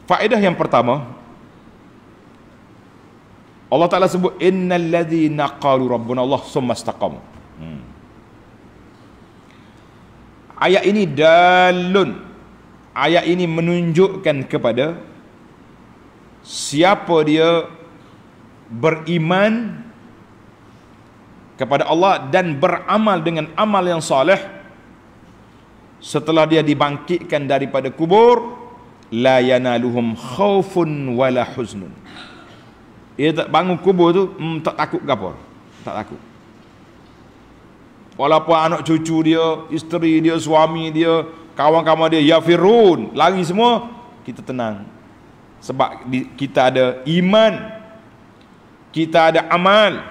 Faedah yang pertama, Allah Ta'ala sebut innal ladzina qalu rabbuna Allah summa istaqamu. Ayat ini dalun, ayat ini menunjukkan kepada siapa dia beriman kepada Allah dan beramal dengan amal yang soleh setelah dia dibangkitkan daripada kubur, la yanaluhum khaufun wala huznun. Dia tak bangun kubur tu tak takut kapur, tak takut. Walaupun anak cucu dia, isteri dia, suami dia, kawan-kawan dia yafirun, lari semua, kita tenang. Sebab kita ada iman, kita ada amal,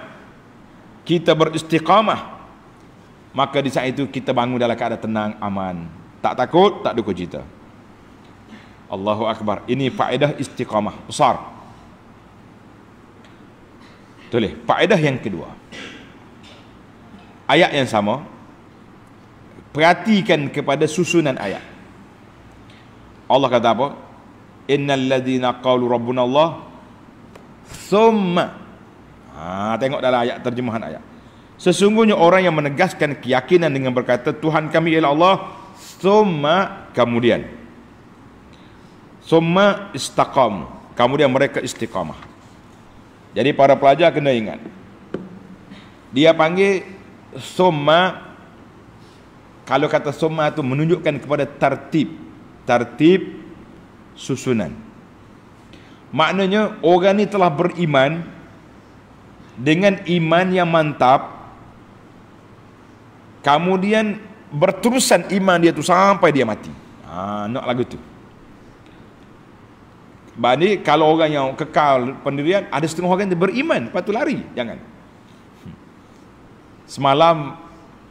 kita beristiqamah. Maka di saat itu kita bangun dalam keadaan tenang, aman, tak takut, tak duka cita. Allahu Akbar. Ini faedah istiqamah besar. Tulis faedah yang kedua, ayat yang sama, perhatikan kepada susunan ayat. Allah kata apa? Innal ladzina qalu rabbuna Allah thumma. Tengok dalam ayat, terjemahan ayat. Sesungguhnya orang yang menegaskan keyakinan dengan berkata Tuhan kami ialah Allah, thumma, kemudian, thumma istaqam, kemudian mereka istiqamah. Jadi para pelajar kena ingat, dia panggil thumma. Kalau kata thumma itu menunjukkan kepada tertib susunan. Maknanya orang ni telah beriman dengan iman yang mantap, kemudian berterusan iman dia tu sampai dia mati. Nak lagu tu. Bani kalau orang yang kekal pendirian, ada setengah orang yang beriman lepas tu lari, jangan. Semalam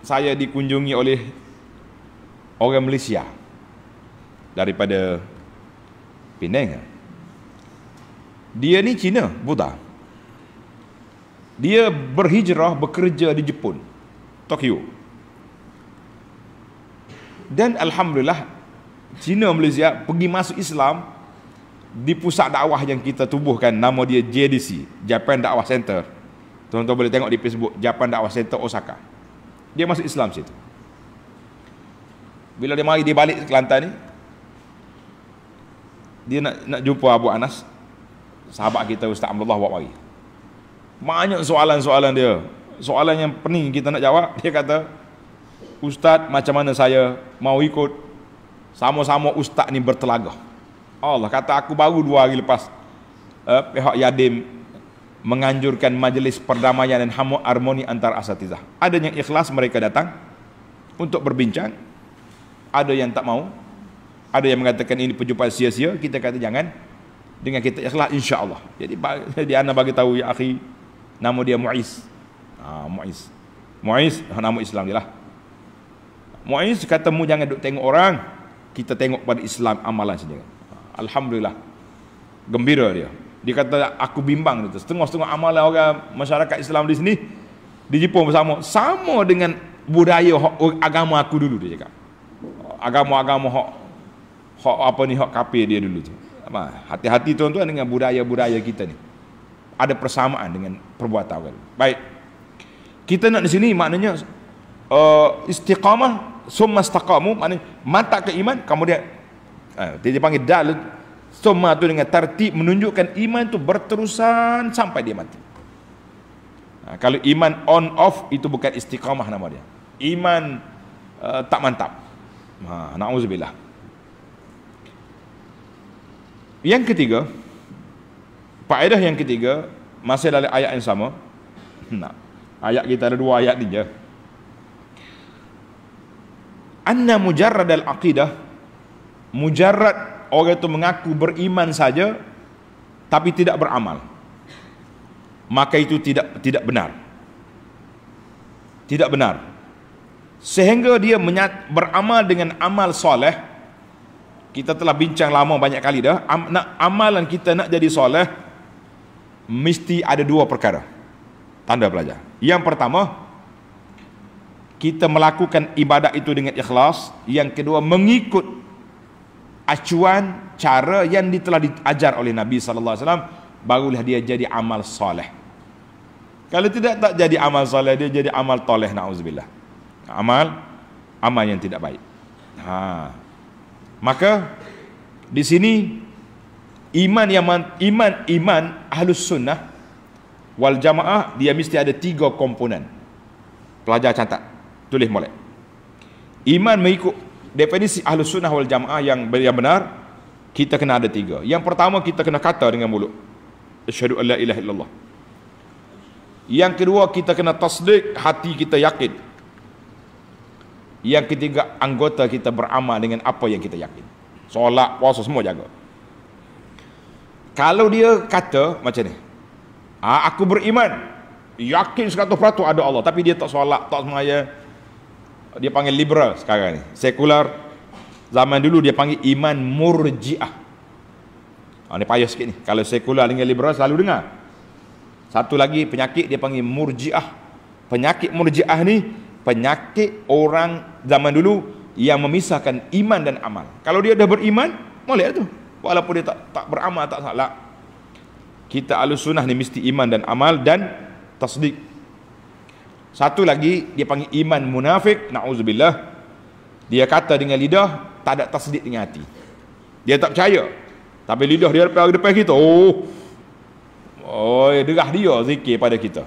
saya dikunjungi oleh orang Malaysia daripada Penang. Dia ni Cina, Buddha. Dia berhijrah bekerja di Jepun, Tokyo. Dan alhamdulillah Cina Malaysia pergi masuk Islam di pusat dakwah yang kita tubuhkan, nama dia JDC, Japan Dakwah Center. Tuan-tuan boleh tengok di Facebook, Japan Dakwah Center Osaka. Dia masuk Islam situ. Bila dia mari, dia balik ke Kelantan ni, dia nak jumpa Abu Anas, sahabat kita Ustaz Abdullah buat mari. Banyak soalan-soalan dia, soalan yang pening kita nak jawab. Dia kata, Ustaz, macam mana saya mau ikut? Sama-sama Ustaz ni bertelagah. Allah kata, aku baru 2 hari lepas pihak Yadim menganjurkan majlis perdamaian dan harmoni antar asatizah. Ada yang ikhlas, mereka datang untuk berbincang. Ada yang tak mau. Ada yang mengatakan ini perjumpaan sia-sia. Kita kata jangan. Dengan kita ikhlas, insya-Allah. Jadi ana bagi tahu ya akhi, nama dia Muiz. Muiz nama Islam dia lah. Muiz kata, mu jangan duk tengok orang, kita tengok pada Islam amalan saja. Alhamdulillah, gembira dia. Dia kata, aku bimbang itu. Setengah-setengah amalan orang masyarakat Islam di sini, di Jepun bersama, sama dengan budaya agama aku dulu, dia cakap. Agama-agama hak kafir dia dulu tu. Hati-hati tuan-tuan dengan budaya-budaya kita ni. Ada persamaan dengan perbuatan orang. Baik. Kita nak di sini maknanya istiqamah, summa istaqamu, maknanya mantap ke iman, kemudian dia panggil dal, summa tu dengan tertib, menunjukkan iman tu berterusan sampai dia mati. Kalau iman on off, itu bukan istiqamah nama dia. Iman tak mantap. Na'udzubillah. Yang ketiga, faedah yang ketiga, masih dalam ayat yang sama. Ayat kita ada 2 ayat ni je. Anna mujarrad al-aqidah, mujarrad orang itu mengaku beriman saja tapi tidak beramal, maka itu tidak benar. Tidak benar. Sehingga dia beramal dengan amal soleh. Kita telah bincang lama banyak kali dah, amalan kita nak jadi soleh mesti ada 2 perkara. Tanda pelajar. Yang pertama, kita melakukan ibadat itu dengan ikhlas. Yang kedua, mengikut acuan cara yang telah diajar oleh Nabi sallallahu alaihi wasallam, barulah dia jadi amal soleh. Kalau tidak, tak jadi amal soleh, dia jadi amal toleh, na'udzubillah. Amal yang tidak baik. Maka di sini iman ahlus sunnah wal jamaah, dia mesti ada 3 komponen. Pelajar catat, tulis molek. Iman mengikut definisi ahlus sunnah wal jamaah yang benar, kita kena ada 3. Yang pertama, kita kena kata dengan mulut, asyhadu an la ilaha illallah. Yang kedua, kita kena tasdik, hati kita yakin. Yang ketiga, anggota kita beramal dengan apa yang kita yakin. Solat, puasa, semua jaga. Kalau dia kata macam ni, aku beriman, yakin 100% ada Allah, tapi dia tak solat, tak semaya, dia panggil liberal sekarang ni, sekular. Zaman dulu dia panggil iman murjiah. Ini payah sikit ni, kalau sekular dengan liberal selalu dengar. Satu lagi penyakit dia panggil murjiah. Penyakit murjiah ni penyakit orang zaman dulu yang memisahkan iman dan amal. Kalau dia dah beriman, boleh tu, walaupun dia tak beramal, tak salah. Kita ahlus sunnah ni mesti iman dan amal dan tasdik. Satu lagi dia panggil iman munafik, na'udzubillah. Dia kata dengan lidah, tak ada tasdik dengan hati. Dia tak percaya, tapi lidah dia depan kita, derah dia zikir pada kita,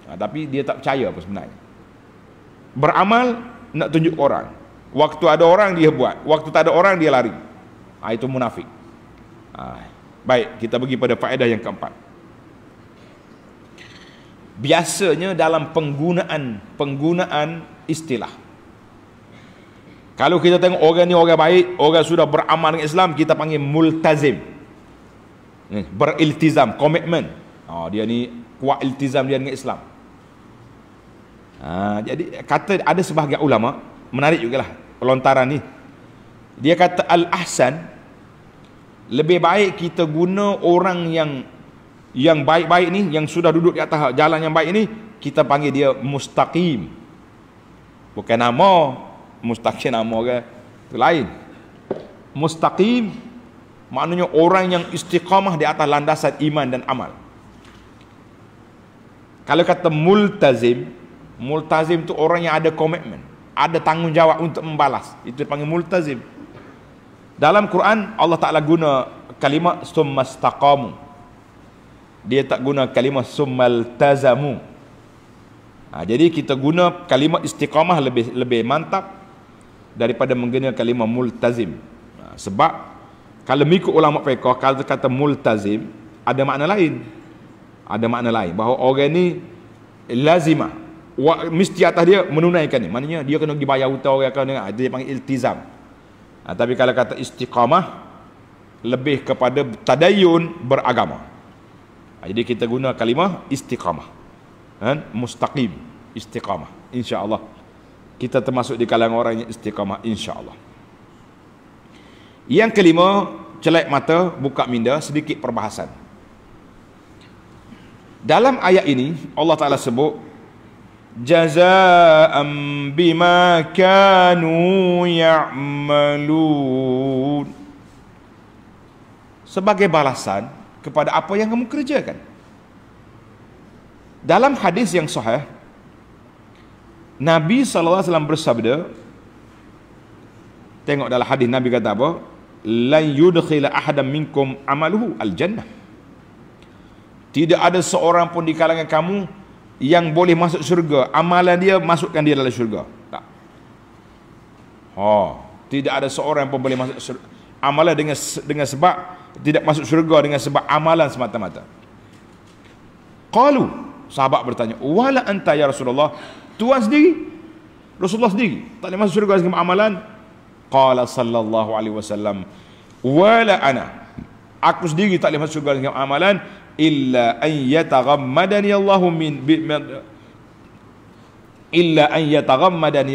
tapi dia tak percaya apa sebenarnya. Beramal nak tunjuk orang, waktu ada orang dia buat, waktu tak ada orang dia lari. Itu munafik. Baik, kita pergi pada faedah yang keempat. Biasanya dalam penggunaan istilah, kalau kita tengok orang ni orang baik, orang sudah beramal dengan Islam, kita panggil multazim, beriltizam, komitmen. Dia ni kuat iltizam dia dengan Islam. Jadi kata ada sebahagian ulama, menarik jugalah pelontaran ni. Dia kata al-ahsan, lebih baik kita guna orang yang baik-baik ni, yang sudah duduk di atas jalan yang baik ni, kita panggil dia mustaqim. Bukan nama mustaqim, nama orang tu lain. Mustaqim maknanya orang yang istiqamah di atas landasan iman dan amal. Kalau kata multazim tu orang yang ada komitmen, ada tanggungjawab untuk membalas, itu dipanggil multazim. Dalam Quran Allah Ta'ala guna kalimat summastaqamu, dia tak guna kalimat summaltazamu. Jadi kita guna kalimat istiqamah lebih mantap daripada menggunakan kalimat multazim. Sebab kalau mengikut ulama fiqh, kalau kata multazim ada makna lain. Ada makna lain, bahawa orang ni lazimah, mesti atas dia menunaikan ni. Maknanya dia kena pergi bayar hutang orang, itu dia panggil iltizam. Tapi kalau kata istiqamah, lebih kepada tadayun, beragama. Jadi kita guna kalimah istiqamah, mustaqim, istiqamah. InsyaAllah kita termasuk di kalangan orang yang istiqamah, insyaAllah. Yang kelima, celak mata, buka minda, sedikit perbahasan. Dalam ayat ini Allah Ta'ala sebut jazaa'an bima kanu ya'malun, sebagai balasan kepada apa yang kamu kerjakan. Dalam hadis yang sahih, Nabi SAW bersabda, tengok dalam hadis Nabi kata apa? Lan yudkhila ahadan minkum amaluhu al-jannah. Tidak ada seorang pun di kalangan kamu yang boleh masuk syurga, amalan dia masukkan dia dalam syurga. Tak. Tidak ada seorang pun boleh masuk syurga, amalan dengan sebab tidak masuk syurga dengan sebab amalan semata-mata. Qalu, sahabat bertanya, wala anta ya Rasulullah, Tuhan sendiri, Rasulullah sendiri tak boleh masuk syurga dengan amalan? Qala sallallahu alaihi wasallam, wala ana, aku sendiri tak boleh masuk syurga dengan amalan, illa an yataghammadani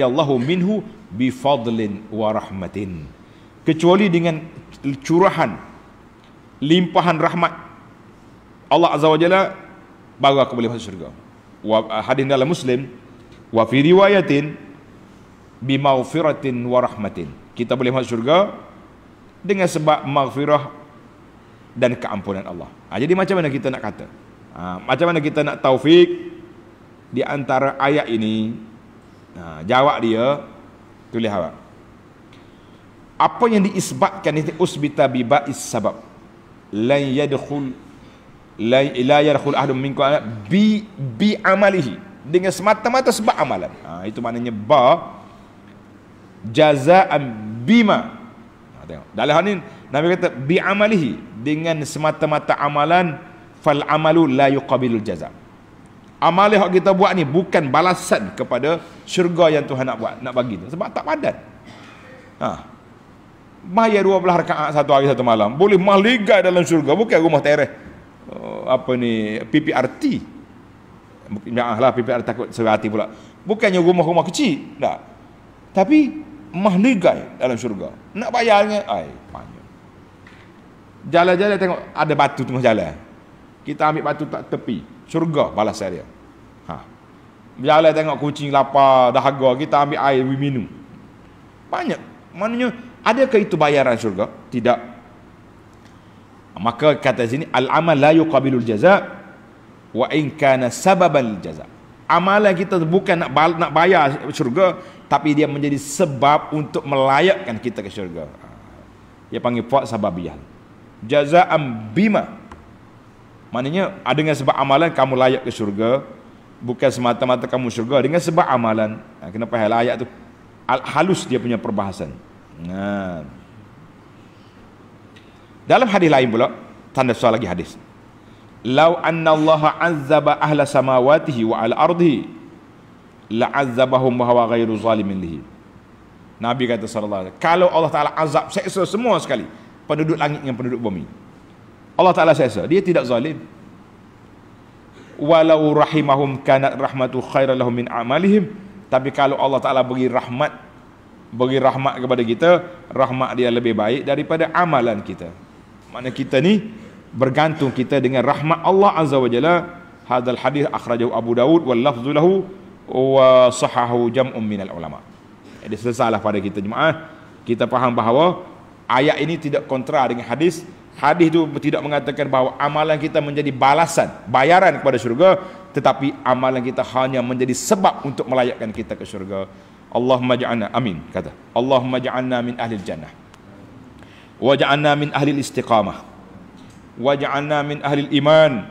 Allahu minhu bifadlin wa rahmatin, kecuali dengan curahan, limpahan rahmat Allah Azza wa Jalla, baru aku boleh masuk syurga. Hadis dalam Muslim, wa fi riwayatin bimaghfiratin wa rahmatin, kita boleh masuk syurga dengan sebab maghfirah dan keampunan Allah. Jadi macam mana kita nak kata? Macam mana kita nak taufik di antara ayat ini? Jawab dia, tulis awak. Apa yang diisbatkan itu usbita bi ba'is sabab. La yadkhul ahadun minkum bi amalihi, dengan semata-mata sebab amalan. Itu maknanya ba jazaan bima. Tengok. Dalam hal ini Nabi kata bi amalihi, dengan semata-mata amalan, fal amalu la yuqabilul jaza. Amal yang kita buat ni bukan balasan kepada syurga yang Tuhan nak buat, nak bagi tu, sebab tak padan. Bayar 12 rakaat satu hari satu malam, boleh mahligai dalam syurga, bukan rumah teres PPRT. Janganlah PPRT takut serati pula. Bukannya rumah-rumah kecil, tak. Tapi mahligai dalam syurga. Nak bayar dengan panjang. Jalan-jalan tengok ada batu tengah jalan. Kita ambil batu tak tepi, syurga balasan dia. Jalan tengok kucing lapar, dahaga, kita ambil air minum. Banyak. Maknanya, adakah itu bayaran syurga? Tidak. Maka kata sini, al-amal la yuqabilul jaza wa in kana sababan lil jaza. Amalan kita bukan nak bayar syurga, tapi dia menjadi sebab untuk melayakkan kita ke syurga. Dia panggil fa sababiyah. Jaza'an bima. Maknanya, dengan sebab amalan kamu layak ke syurga, bukan semata-mata kamu syurga, dengan sebab amalan. Kenapa hal ayat tu halus dia punya perbahasan. Dalam hadis lain pula, tanda soal lagi hadis. Lau anna Allah azzaba ahla samawatihi wa ala ardihi la azzabahum wa huwa ghairu zalimin lihi. Nabi kata sallallahu alaihi wasallam, kalau Allah Taala azab seksa semua sekali, penduduk langit dengan penduduk bumi, Allah Taala seksa, dia tidak zalim. Walau rahimahum kanat rahmatu khairan lahum min amalihim. Tapi kalau Allah Taala beri rahmat kepada kita, rahmat dia lebih baik daripada amalan kita. Maknanya kita ni bergantung kita dengan rahmat Allah Azza wa Jalla. Hadal hadis akhrajahu Abu Dawud wal lafzu lahu wa sahahu jam'un minal ulama. Jadi selesailah pada kita jemaah, kita faham bahawa ayat ini tidak kontra dengan hadis. Hadis itu tidak mengatakan bahawa amalan kita menjadi balasan, bayaran kepada syurga, tetapi amalan kita hanya menjadi sebab untuk melayakkan kita ke syurga. Allahumma ja'alna, amin, kata. Allahumma ja'alna min ahli jannah, wa ja'alna min ahli istiqamah, wa ja'alna min ahli iman.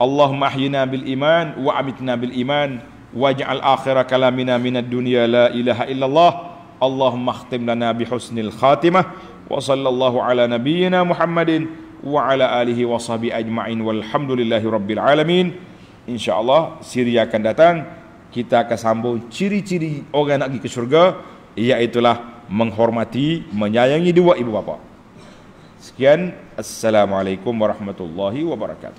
Allahumma ahyina bil iman wa amitna bil iman, wa ja'al akhira kalamina minad dunya la ilaha illallah. Allahumma akhtim lana bi husnil khatimah. Wa sallallahu ala nabiyyina Muhammadin wa ala alihi wa sahbihi ajma'in walhamdulillahi rabbil alamin. InsyaAllah siri akan datang kita akan sambung ciri-ciri orang nak pergi ke syurga, iaitulah menghormati, menyayangi dua ibu bapa. Sekian, assalamualaikum warahmatullahi wabarakatuh.